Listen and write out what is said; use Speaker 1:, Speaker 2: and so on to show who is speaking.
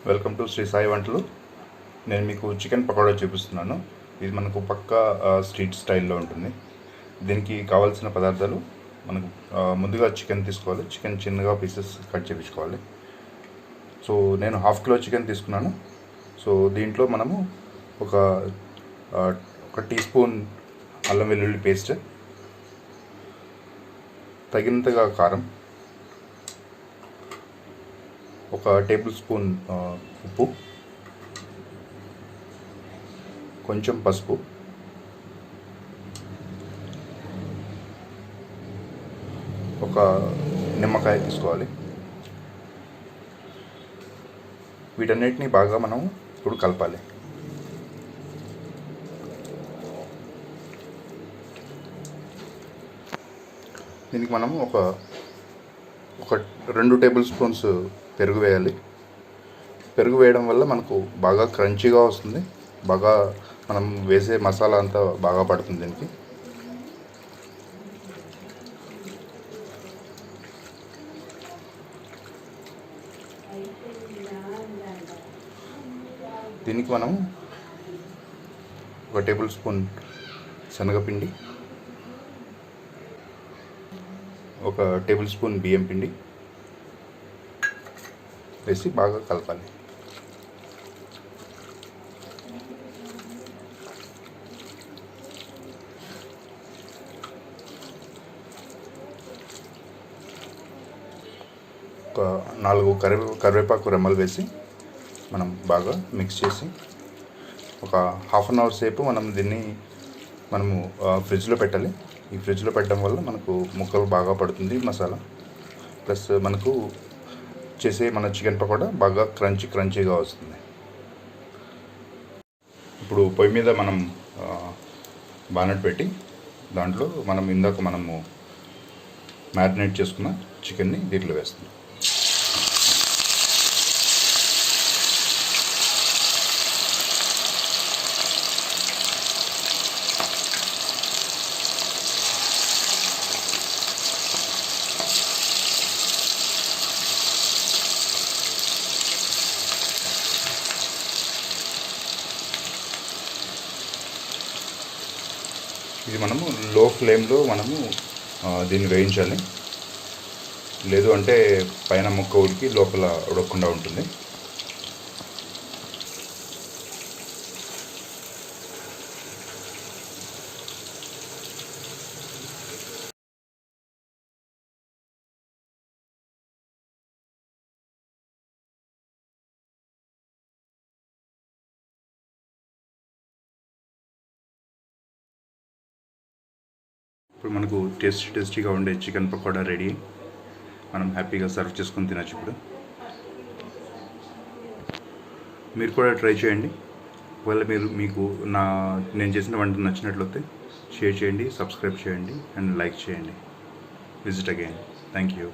Speaker 1: Welcome to Shri Sai వంటలు. నేను మీకు చికెన్ పకోడా చూపిస్తున్నాను. ఇది మనకు పక్కా స్ట్రీట్ స్టైల్లో ఉంటుంది. దీనికి కావాల్సిన పదార్థాలు మనకు ముందుగా చికెన్ తీసుకోవాలి. చికెన్ చిన్నగా పీసెస్ కట్ చేయించుకోవాలి. సో నేను ½ కిలో చికెన్ తీసుకున్నాను. సో దీంట్లో మనము ఒక టీ స్పూన్ అల్లం వెల్లుల్లి పేస్ట్, తగినంతగా కారం, ఒక టేబుల్ స్పూన్ ఉప్పు, కొంచెం పసుపు, ఒక నిమ్మకాయ తీసుకోవాలి. వీటన్నిటిని బాగా మనం ఇప్పుడు కలపాలి. దీనికి మనము ఒక 2 టేబుల్ స్పూన్స్ పెరుగు వేయాలి. పెరుగు వేయడం వల్ల మనకు బాగా క్రంచీగా వస్తుంది. బాగా మనం వేసే మసాలా అంతా బాగా పడుతుంది దీనికి. దీనికి మనం ఒక టేబుల్ స్పూన్ శనగపిండి, ఒక టేబుల్ స్పూన్ బియ్యం పిండి వేసి బాగా కలపాలి. ఒక 4 కరివేపాకు రెమ్మలు వేసి మనం బాగా మిక్స్ చేసి ఒక ½ అన్ అవర్ సేపు మనము ఫ్రిడ్జ్లో పెట్టాలి. ఈ ఫ్రిడ్జ్లో పెట్టడం వల్ల మనకు ముక్కలు బాగా పడుతుంది మసాలా. ప్లస్ మనకు చేసే మన చికెన్ పకోడా బాగా క్రంచీగా వస్తుంది. ఇప్పుడు పొయ్యి మీద మనం బానెట్ పెట్టి దాంట్లో మనము మ్యారినేట్ చేసుకున్న చికెన్ని దీంట్లో వేస్తున్నాం. ఇది మనము లో ఫ్లేమ్లో దీన్ని వేయించాలి. లేదు అంటే పైన ముక్క ఉడికి లోపల ఉడకకుండా ఉంటుంది. ఇప్పుడు మనకు టేస్టీగా ఉండే చికెన్ పకోడా రెడీ. మనం హ్యాపీగా సర్వ్ చేసుకొని తినచ్చు. ఇప్పుడు మీరు కూడా ట్రై చేయండి. ఒకవేళ మీకు నేను చేసిన వంట నచ్చినట్లయితే షేర్ చేయండి, సబ్స్క్రైబ్ చేయండి అండ్ లైక్ చేయండి. Visit again. Thank you.